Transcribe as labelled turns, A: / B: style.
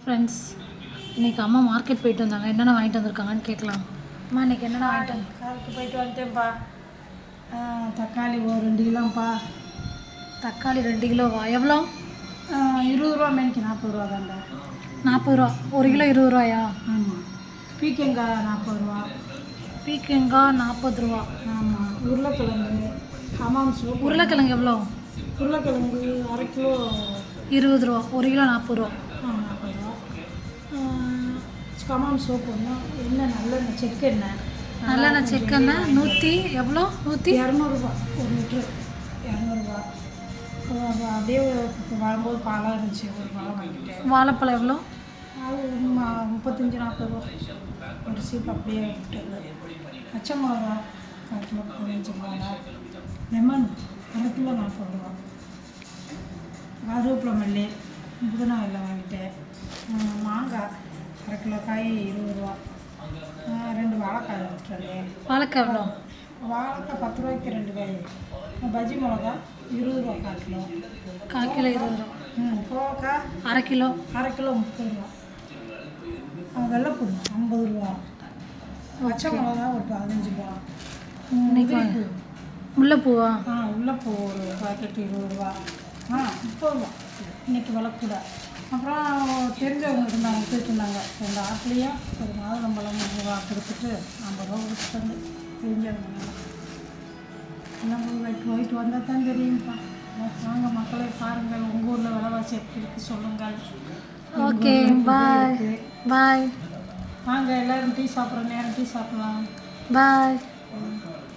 A: Friends, இன்றைக்கி அம்மா market போயிட்டு வந்தாங்க. என்னென்ன வாங்கிட்டு வந்திருக்காங்கன்னு கேட்கலாம். அம்மா இன்றைக்கி என்னென்ன வாங்கிட்டு
B: காலைக்கு போயிட்டு வந்துட்டேன்ப்பா. தக்காளி ஒரு 2 கிலோப்பா.
A: தக்காளி 2 கிலோவா? எவ்வளோ?
B: 20 ரூபா மேனிக்கு 40 ரூபா தான்டா.
A: 40 ரூபா. ஒரு கிலோ 20 ரூபாயா?
B: ஆமாம். பீக்கங்காய் 40 ரூபா.
A: பீக்கங்காய் 40 ரூபா.
B: ஆமாம். உருளைக்கிழங்கு ஹமாம் சோப்.
A: உருளைக்கிழங்கு எவ்வளோ?
B: உருளைக்கிழங்கு அரை கிலோ
A: 20 ரூபா. ஒரு கிலோ 40 ரூபா.
B: 40 ரூபா. ஹமாம் சோப்பு ஒன்று. எண்ணெய் நல்லெண்ணெய் செக்கெண்ணெய்.
A: நல்லெண்ணெய் செக்கெண்ணெய் 100 எவ்வளோ?
B: 200 ஒரு லிட்ரு. 200 அப்படியே வரும்போது பாலாக இருந்துச்சு. ஒரு பழம் வாங்கிட்டேன்.
A: வாழைப்பழம் எவ்வளோ?
B: அது 35-40 ரூபா. ஒரு சீப் அப்படியே எடுத்துட்டு. பச்சை மிளகா 1 கிலோ 15 மிளகா. லெமன் அரை கிலோ 40 ரூபா. கருவேப்பிலை மல்லி புதினா எல்லாம் வாங்கிட்டேன். மாங்காய் அரை கிலோ காய் 20 ரூபா. 2 வாழைக்காய் எடுத்துட்டேன்.
A: வாழைக்காய் எவ்வளோ?
B: வாழைக்காய் 10 ரூபாய்க்கு 2 காய். பஜ்ஜி மிளகா 20 ரூபா 1/4 கிலோ.
A: 1/4 கிலோ 20 ரூபா.
B: கோவக்காய்
A: அரை கிலோ
B: 30 ரூபா. வெள்ளைப்பூண்டு 50 ரூபா. பச்சை மிளகா ஒரு 15 ரூபா.
A: இன்னைக்கு முல்லைப்பூவா?
B: முல்லைப்பூ ஒரு பாக்கெட் 20 ரூபா. 30 ரூபா. இன்றைக்கி விலை கூட. அப்புறம் தெரிஞ்சவங்க இருந்தாங்க, போயிட்டுருந்தாங்க. 2 ஆட்லேயும் ஒரு மாதுளம்பழம் 3 ரூபா கொடுத்துட்டு 50 ரூபா கொடுத்துட்டு தெரிஞ்சவங்க எல்லாம் போயிட்டு வந்தால் தான் தெரியும்ப்பா. வாங்க மக்களை பாருங்கள். உங்கள் ஊரில் விலைவாசி எப்படி இருக்குது சொல்லுங்கள்.
A: ஓகே, பாய் பாய்.
B: வாங்க எல்லோரும் டீ சாப்பிட்ற நேரம் டீ சாப்பிட்லாம்.
A: பாய்.